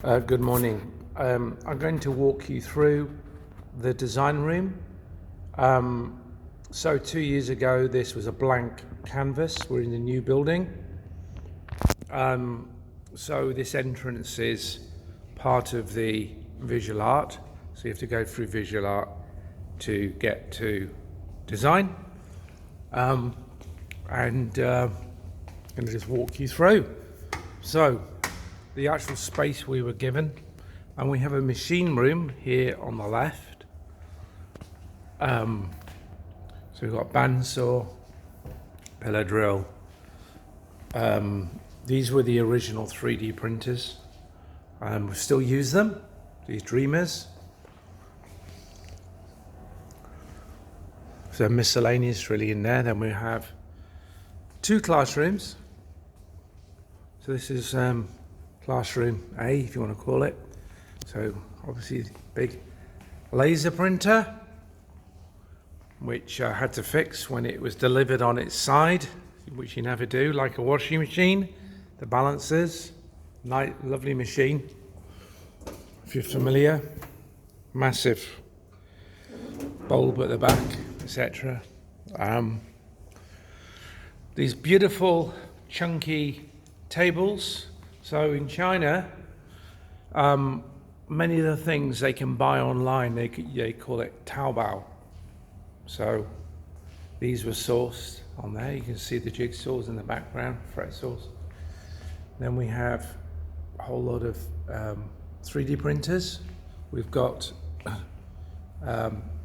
Good morning. I'm going to walk you through the design room. So 2 years ago, this was a blank canvas. We're in the new building. So this entrance is part of the visual art. So you have to go through visual art to get to design. I'm going to just walk you through. So the actual space we were given, and we have a machine room here on the left. So we've got bandsaw, pillar drill. These were the original 3D printers. We still use them, these Dreamers. So miscellaneous really in there. Then we have two classrooms. So this is classroom A, if you want to call it. So obviously big laser printer, which I had to fix when it was delivered on its side, which you never do, like a washing machine. The balancers, nice, lovely machine. If you're familiar, massive bulb at the back, etc. These beautiful chunky tables. So in China, many of the things they can buy online, they call it Taobao. So these were sourced on there. You can see the jigsaws in the background, fret saws. Then we have a whole lot of 3D printers. We've got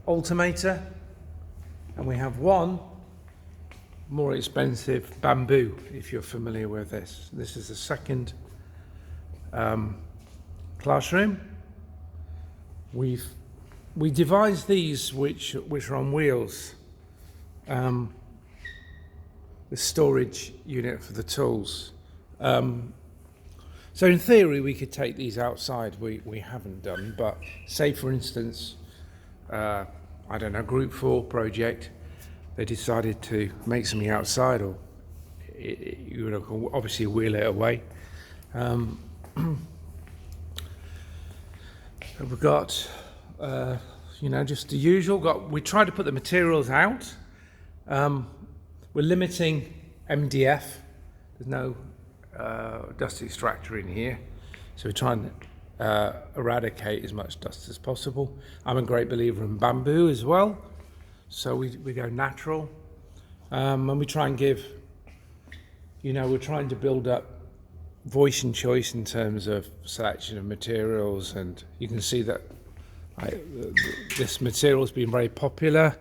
Ultimator, and we have one more expensive bamboo, if you're familiar with this. This is the second classroom. We devised these which are on wheels. The storage unit for the tools. So in theory we could take these outside. We haven't done, but say for instance, I don't know, Group 4 project, they decided to make something outside, or you would obviously wheel it away. We've got, just the usual. We try to put the materials out. We're limiting MDF. There's no dust extractor in here, so we try and eradicate as much dust as possible. I'm a great believer in bamboo as well, so we go natural, and we try and give, we're trying to build up voice and choice in terms of selection of materials, and you can see that this material has been very popular.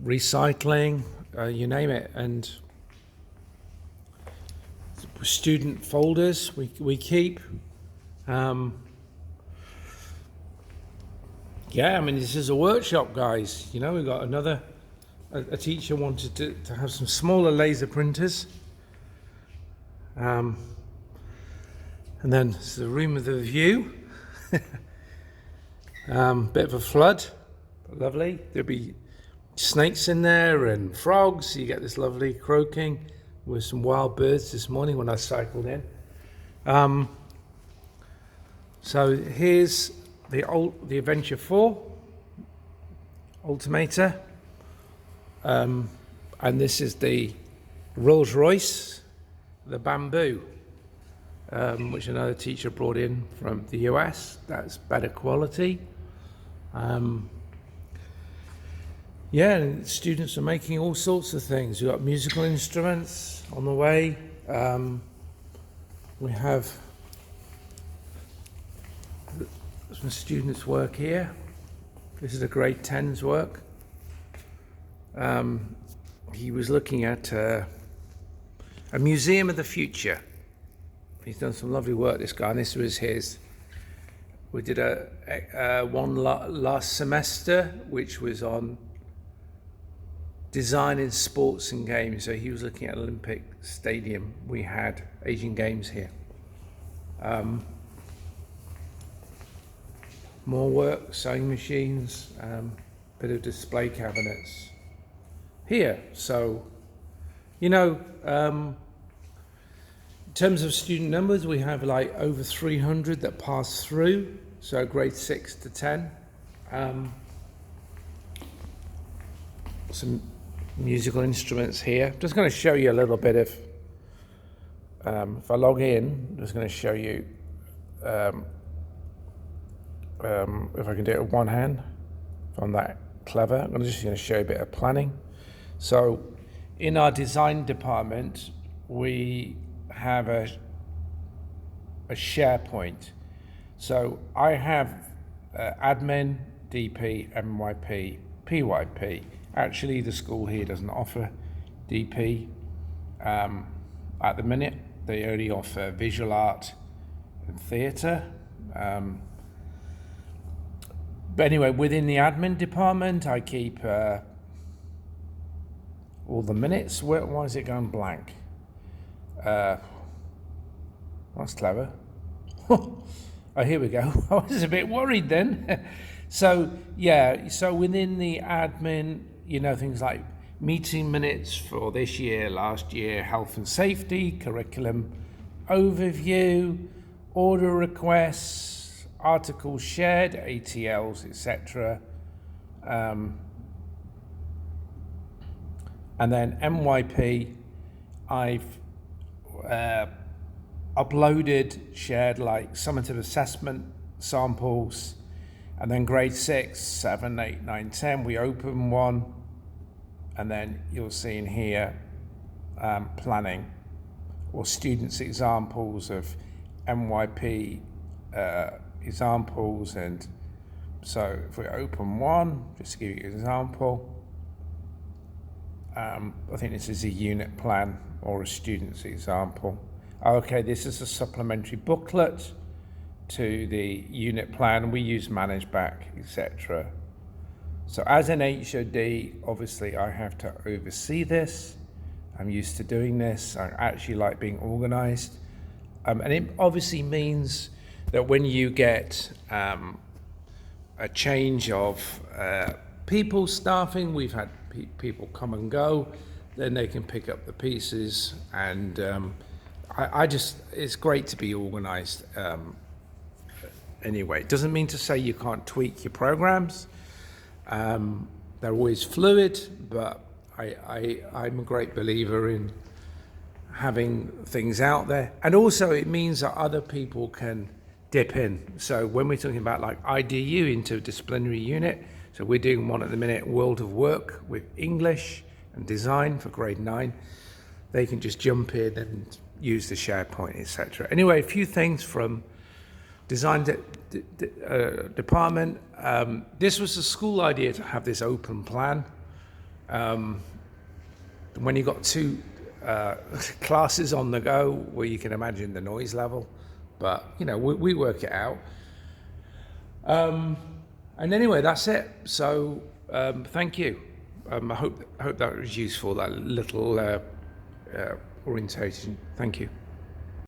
Recycling, you name it. And student folders we keep. This is a workshop, guys. We've got a teacher wanted to have some smaller laser printers. And then it's the room with the view. Bit of a flood, but lovely. There'll be snakes in there and frogs. You get this lovely croaking with some wild birds this morning when I cycled in. So here's the Adventure 4 Ultimator, and this is the Rolls Royce, the bamboo, which another teacher brought in from the US. That's better quality. And students are making all sorts of things. We've got musical instruments on the way. We have some students' work here. This is a grade 10's work. He was looking at a museum of the future. He's done some lovely work, this guy, and this was his. We did one last semester, which was on design in sports and games. So he was looking at Olympic Stadium. We had Asian Games here. More work, sewing machines, bit of display cabinets here. So, In terms of student numbers, we have like over 300 that pass through, so grade 6 to 10. Some musical instruments here. Just going to show you a little bit of, if I log in, I'm just going to show you, if I can do it with one hand, if I'm that clever. I'm just going to show you a bit of planning. So in our design department, we have a SharePoint. So I have admin, DP, MYP, PYP. Actually, the school here doesn't offer DP at the minute. They only offer visual art and theatre. But anyway, within the admin department, I keep all the minutes. Why is it going blank? That's clever. Oh, here we go. I was a bit worried then. So within the admin, things like meeting minutes for this year, last year, health and safety, curriculum overview, order requests, articles shared, ATLs, etc. And then MYP, I've uploaded, shared like summative assessment samples, and then grade 6, 7, 8, 9, 10, we open one, and then you'll see in here planning or students' examples of MYP examples. And so if we open one, just to give you an example, I think this is a unit plan or a student's example. Okay, this is a supplementary booklet to the unit plan. We use ManageBack, etc. So as an HOD, obviously I have to oversee this. I'm used to doing this. I actually like being organized. And it obviously means that when you get a change of people staffing, we've had people come and go, then they can pick up the pieces. And it's great to be organized. Anyway, it doesn't mean to say you can't tweak your programs. They're always fluid, but I'm a great believer in having things out there. And also it means that other people can dip in. So when we're talking about like IDU, interdisciplinary unit, so we're doing one at the minute, World of Work with English and design for grade 9, they can just jump in and use the SharePoint, etc. Anyway, a few things from design department. This was the school idea to have this open plan. When you've got two classes on the go, well, you can imagine the noise level, but we work it out. And anyway, that's it. So thank you. I hope that was useful, that little orientation. Thank you.